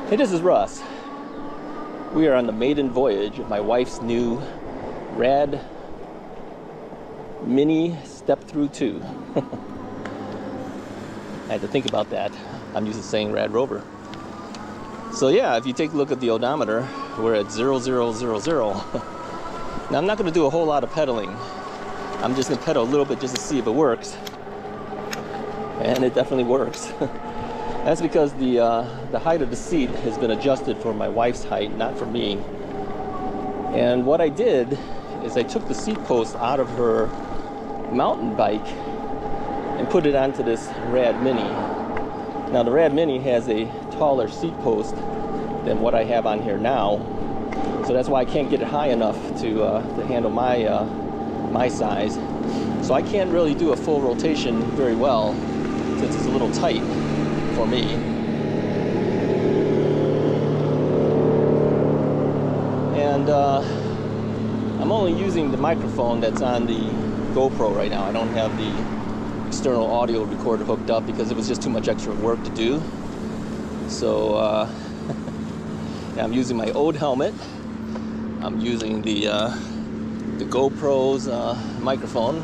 Hey, this is Russ. We are on the Maiden voyage of my wife's new Rad Mini Step Thru 2. I had to think about that. I'm used to saying Rad Rover. So yeah, if you take a look at the odometer, we're at 0000. Now I'm not going to do a whole lot of pedaling. I'm just going to pedal a little bit just to see if it works. And it definitely works. That's because the height of the seat has been adjusted for my wife's height, not for me. And what I did is I took the seat post out of her mountain bike and put it onto this RadMini. Now the RadMini has a taller seat post than what I have on here now, so that's why I can't get it high enough to handle my size. So I can't really do a full rotation very well since it's a little tight for me. And I'm only using the microphone that's on the GoPro right now. I don't have the external audio recorder hooked up because it was just too much extra work to do. So yeah, I'm using my old helmet. I'm using the GoPro's microphone.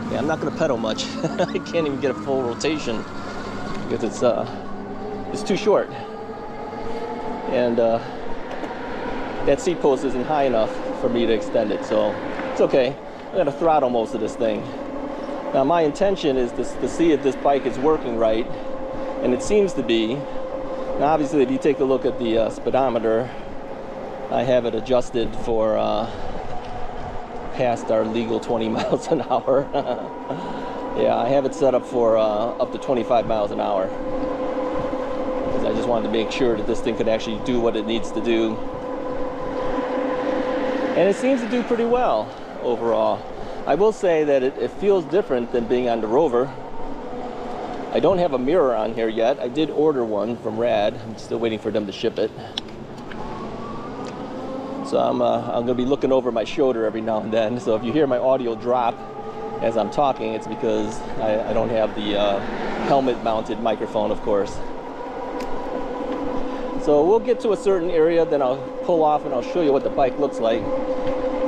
Yeah, I'm not going to pedal much. I can't even get a full rotation because it's too short, and that seat post isn't high enough for me to extend it. So it's okay. I'm going to throttle most of this thing. Now my intention is to see if this bike is working right, and it seems to be. Now obviously, if you take a look at the speedometer, I have it adjusted for past our legal 20 miles an hour. Yeah, I have it set up for up to 25 miles an hour. Because I just wanted to make sure that this thing could actually do what it needs to do. And it seems to do pretty well overall. I will say that it feels different than being on the Rover. I don't have a mirror on here yet. I did order one from Rad. I'm still waiting for them to ship it. So I'm going to be looking over my shoulder every now and then. So if you hear my audio drop as I'm talking, it's because I don't have the helmet-mounted microphone, of course. So we'll get to a certain area, then I'll pull off and I'll show you what the bike looks like.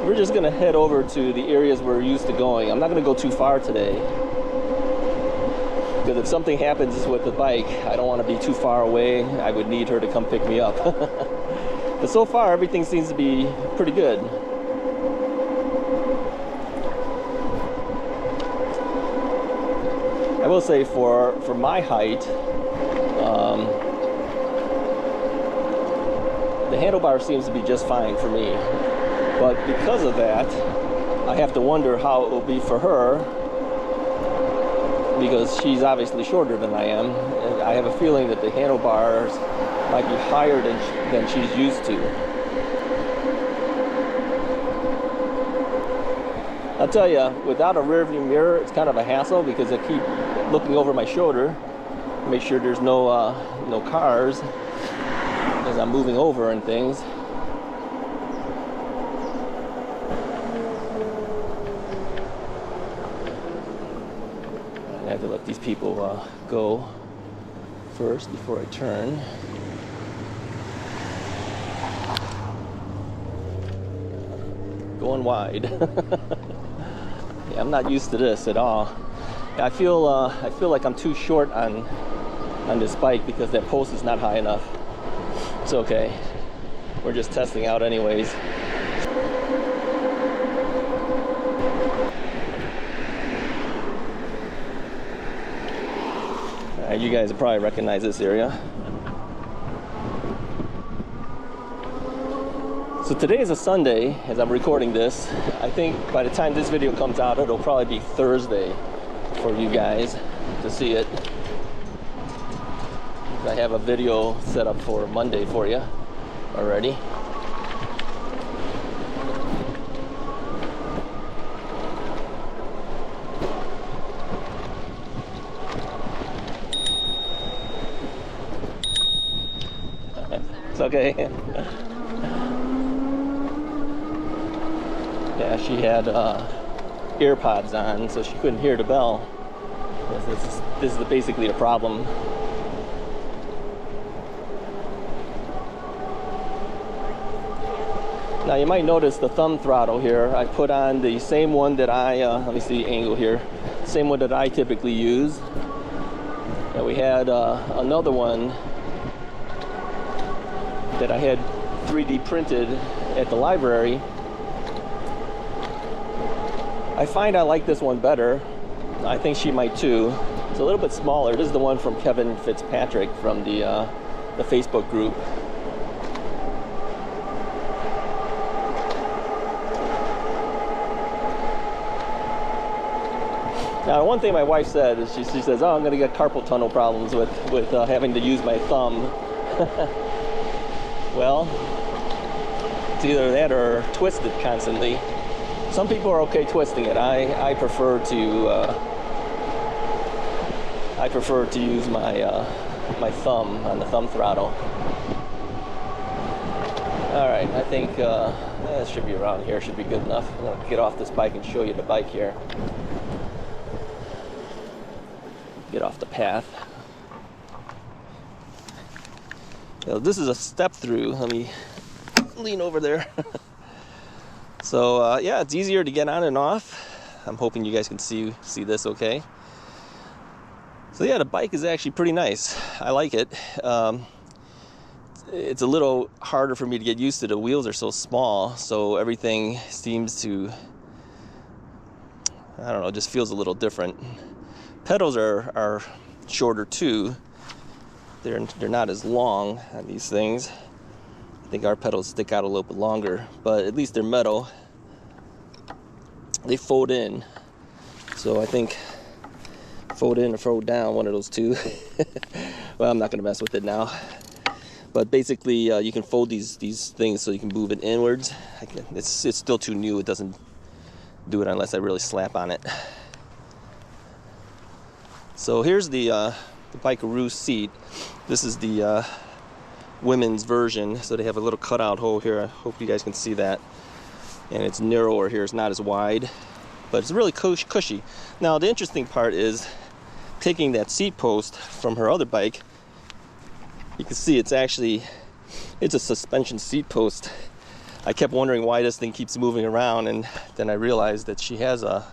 We're just going to head over to the areas we're used to going. I'm not going to go too far today, because if something happens with the bike, I don't want to be too far away. I would need her to come pick me up. But so far, everything seems to be pretty good. I will say for my height, the handlebar seems to be just fine for me. But because of that, I have to wonder how it will be for her, because she's obviously shorter than I am. And I have a feeling that the handlebars might be higher than she's used to. I'll tell you, without a rear view mirror, it's kind of a hassle because I keep looking over my shoulder, make sure there's no cars as I'm moving over and things. I have to let these people go first before I turn. Going wide. Yeah, I'm not used to this at all. I feel like I'm too short on this bike because that post is not high enough. It's okay. We're just testing out anyways. You guys probably recognize this area. So today is a Sunday as I'm recording this. I think by the time this video comes out, it'll probably be Thursday for you guys to see it. I have a video set up for Monday for you already. It's okay. Yeah, she had AirPods on, so she couldn't hear the bell. This is basically a problem. Now you might notice the thumb throttle here. I put on the same one that I, let me see the angle here, same one that I typically use. And we had another one that I had 3D printed at the library. I find I like this one better. I think she might too. It's a little bit smaller. This is the one from Kevin Fitzpatrick from the Facebook group. Now, one thing my wife said is she says, "Oh, I'm going to get carpal tunnel problems with having to use my thumb." Well, it's either that or twist it constantly. Some people are okay twisting it. I prefer to use my thumb on the thumb throttle. All right, I think that should be around here. Should be good enough. I'm going to get off this bike and show you the bike here. Get off the path. So this is a step through. Let me lean over there. So yeah, it's easier to get on and off. I'm hoping you guys can see this okay. So yeah, the bike is actually pretty nice. I like it. It's a little harder for me to get used to. The wheels are so small, so everything seems to, I don't know, just feels a little different. Pedals are shorter too. They're not as long on these things. I think our pedals stick out a little bit longer, but at least they're metal. They fold in, so I think fold in or fold down, one of those two. Well, I'm not gonna mess with it now. But basically, you can fold these things so you can move it inwards. It's still too new. It doesn't do it unless I really slap on it. So here's the Bikeroo seat. This is the women's version. So they have a little cutout hole here. I hope you guys can see that. And it's narrower here. It's not as wide, but it's really cushy. Now the interesting part is taking that seat post from her other bike. You can see it's a suspension seat post. I kept wondering why this thing keeps moving around, and then I realized that she has a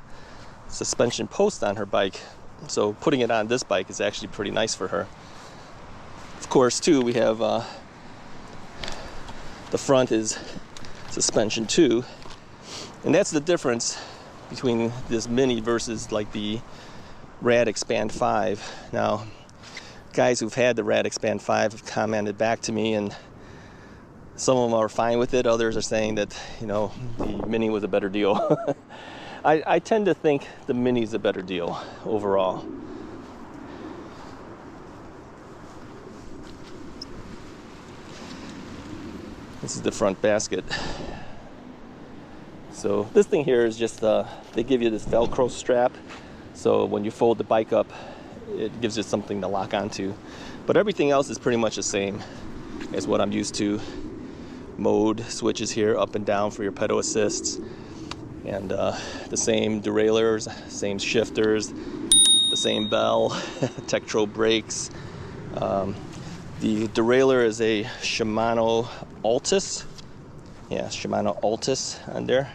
suspension post on her bike. So putting it on this bike is actually pretty nice for her. Of course, too, we have the front is suspension too, and that's the difference between this Mini versus like the Rad Expand 5. Now, guys who've had the Rad Expand 5 have commented back to me, and some of them are fine with it. Others are saying that, you know, the Mini was a better deal. I tend to think the Mini's a better deal overall. This is the front basket. So this thing here is just, they give you this Velcro strap. So when you fold the bike up, it gives you something to lock onto. But everything else is pretty much the same as what I'm used to. Mode switches here, up and down for your pedal assists. And the same derailleurs, same shifters, the same bell, Tektro brakes. The derailleur is a Shimano Altus. Yeah, Shimano Altus on there.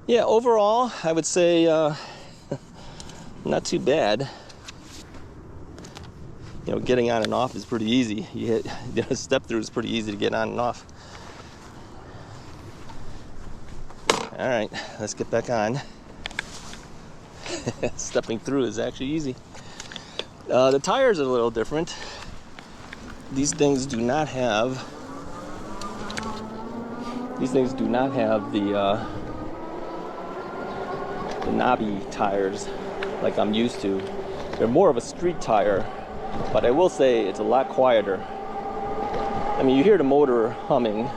Yeah, overall, I would say not too bad. You know, getting on and off is pretty easy. Step through is pretty easy to get on and off. All right, let's get back on. Stepping through is actually easy. The tires are a little different. These things do not have the knobby tires like I'm used to. They're more of a street tire, but I will say it's a lot quieter. I mean, you hear the motor humming,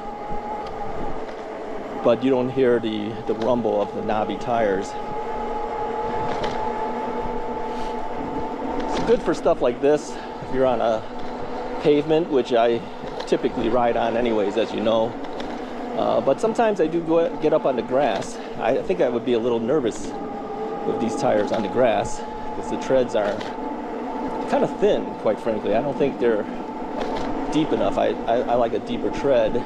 but you don't hear the rumble of the knobby tires. It's good for stuff like this if you're on a pavement, which I typically ride on anyways, as you know. But sometimes I do get up on the grass. I think I would be a little nervous with these tires on the grass because the treads are kind of thin, quite frankly. I don't think they're deep enough. I like a deeper tread.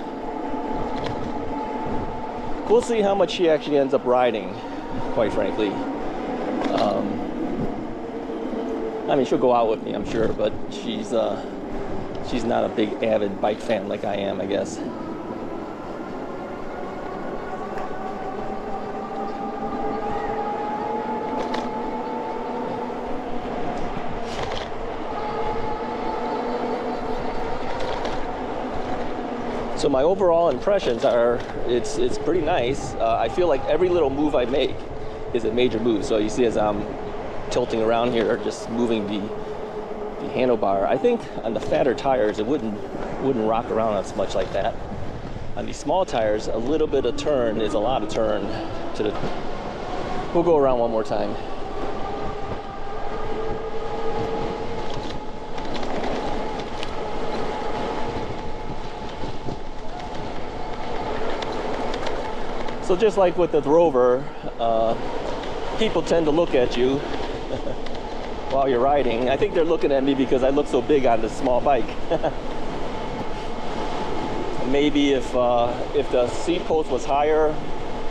we'll see how much she actually ends up riding, quite frankly. I mean, she'll go out with me, I'm sure, but she's not a big avid bike fan like I am, I guess. So my overall impressions are, it's pretty nice. I feel like every little move I make is a major move. So you see as I'm tilting around here, just moving the handlebar. I think on the fatter tires, it wouldn't rock around as much like that. On these small tires, a little bit of turn is a lot of turn to the... We'll go around one more time. So just like with the Rover, people tend to look at you while you're riding. I think they're looking at me because I look so big on this small bike. Maybe if the seat post was higher,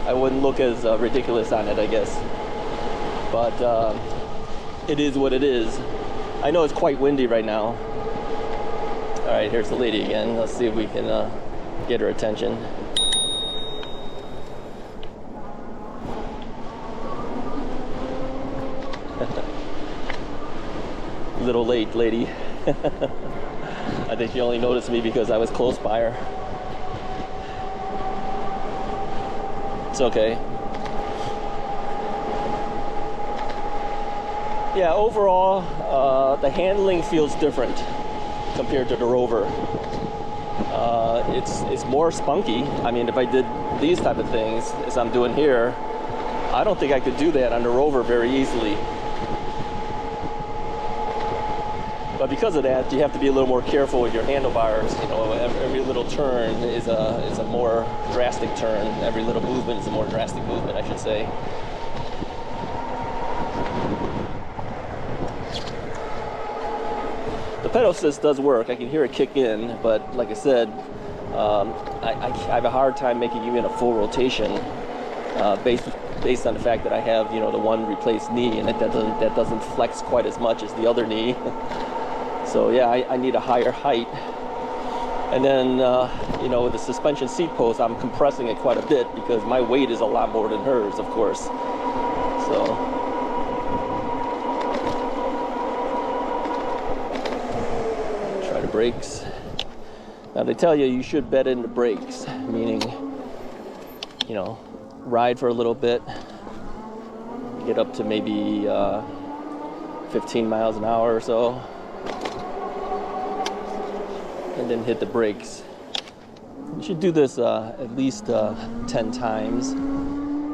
I wouldn't look as ridiculous on it, I guess. But it is what it is. I know it's quite windy right now. All right, here's the lady again. Let's see if we can get her attention. Little late, lady. I think she only noticed me because I was close by her. It's okay. Yeah, overall, the handling feels different compared to the Rover. It's more spunky. I mean, if I did these type of things as I'm doing here, I don't think I could do that on the Rover very easily. But because of that, you have to be a little more careful with your handlebars. You know, every little turn is a more drastic turn. Every little movement is a more drastic movement, I should say. The pedal assist does work. I can hear it kick in, but like I said, I have a hard time making even a full rotation based on the fact that I have, you know, the one replaced knee, and that doesn't flex quite as much as the other knee. So yeah, I need a higher height. And then, you know, with the suspension seat post, I'm compressing it quite a bit because my weight is a lot more than hers, of course. So. Try the brakes. Now they tell you should bed in the brakes, meaning, you know, ride for a little bit, get up to maybe 15 miles an hour or so, and then hit the brakes. You should do this at least 10 times,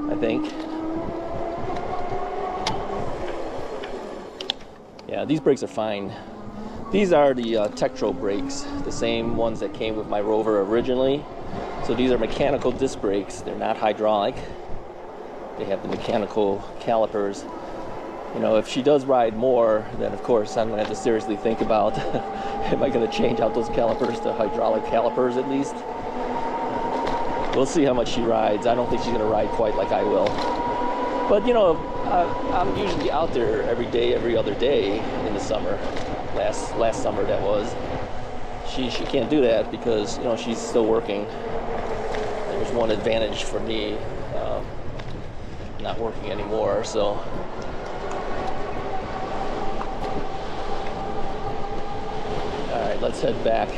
I think. Yeah, these brakes are fine. These are the Tektro brakes, the same ones that came with my Rover originally. So these are mechanical disc brakes. They're not hydraulic. They have the mechanical calipers. You know, if she does ride more, then of course I'm gonna have to seriously think about am I gonna change out those calipers to hydraulic calipers at least? We'll see how much she rides. I don't think she's gonna ride quite like I will. But you know, I'm usually out there every day, every other day in the summer. Last summer that was. She can't do that because, you know, she's still working. There's one advantage for me, not working anymore, so. All right, let's head back.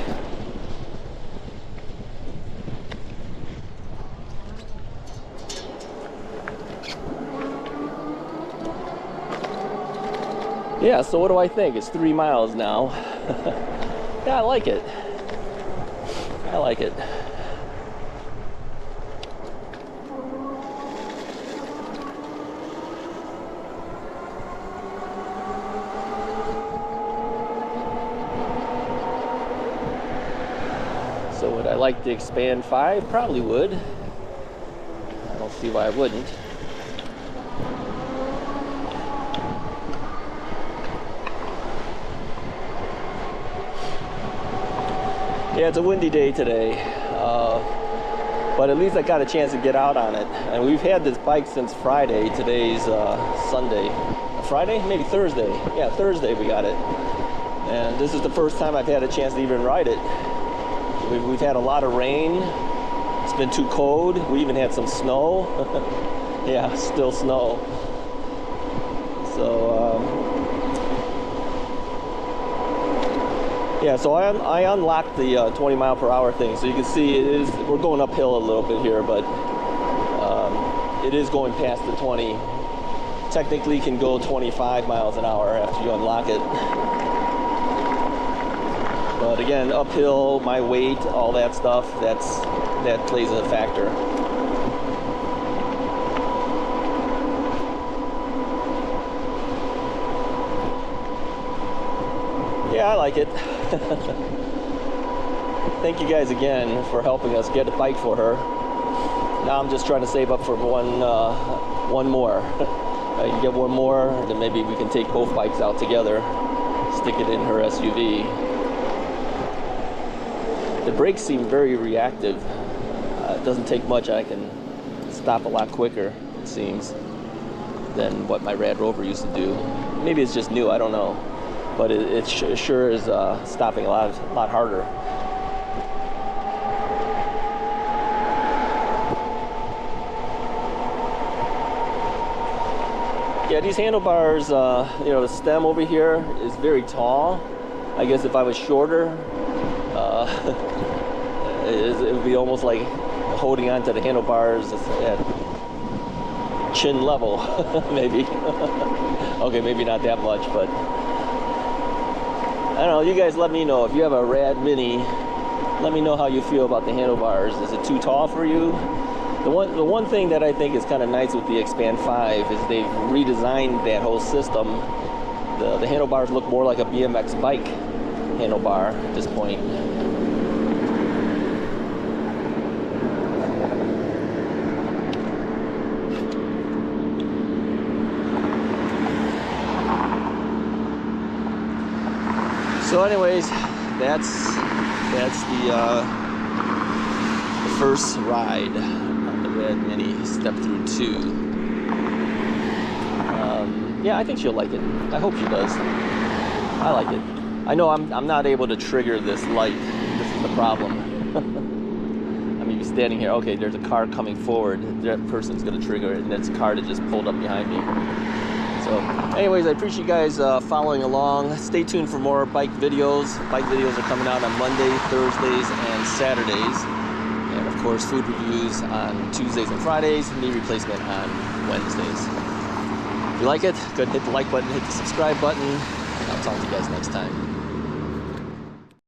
Yeah, so what do I think? It's 3 miles now. Yeah, I like it. I like it. So would I like to expand 5? Probably would. I don't see why I wouldn't. Yeah, it's a windy day today. But at least I got a chance to get out on it. And we've had this bike since Friday. Today's Sunday. Friday? Maybe Thursday. Yeah, Thursday we got it. And this is the first time I've had a chance to even ride it. We've had a lot of rain. It's been too cold. We even had some snow. Yeah, still snow. So, yeah, so I unlocked the 20 mile per hour thing. So you can see we're going uphill a little bit here, but it is going past the 20. Technically can go 25 miles an hour after you unlock it. But again, uphill, my weight, all that stuff, that plays a factor. Yeah, I like it. Thank you guys again for helping us get a bike for her. Now I'm just trying to save up for one more. I can get one more, then maybe we can take both bikes out together, stick it in her SUV. The brakes seem very reactive. It doesn't take much. I can stop a lot quicker, it seems, than what my Rad Rover used to do. Maybe it's just new, I don't know. But it sure is stopping a lot harder. Yeah, these handlebars, you know, the stem over here is very tall. I guess if I was shorter, it would be almost like holding onto the handlebars at chin level, maybe. Okay, maybe not that much, but I don't know. You guys let me know if you have a RadMini. Let me know how you feel about the handlebars. Is it too tall for you? The one thing that I think is kind of nice with the Expand 5 is they've redesigned that whole system. The handlebars look more like a BMX bike handlebar at this point. So anyways, that's the first ride on the RadMini Step Thru 2. Yeah, I think she'll like it. I hope she does. I like it. I know I'm not able to trigger this light. This is the problem. I mean, you're standing here. Okay, there's a car coming forward. That person's gonna trigger it, and that's a car that just pulled up behind me. So, anyways, I appreciate you guys following along. Stay tuned for more bike videos. Bike videos are coming out on Monday, Thursdays, and Saturdays. And of course, food reviews on Tuesdays and Fridays. Knee replacement on Wednesdays. If you like it, go ahead and hit the like button, hit the subscribe button. And I'll talk to you guys next time.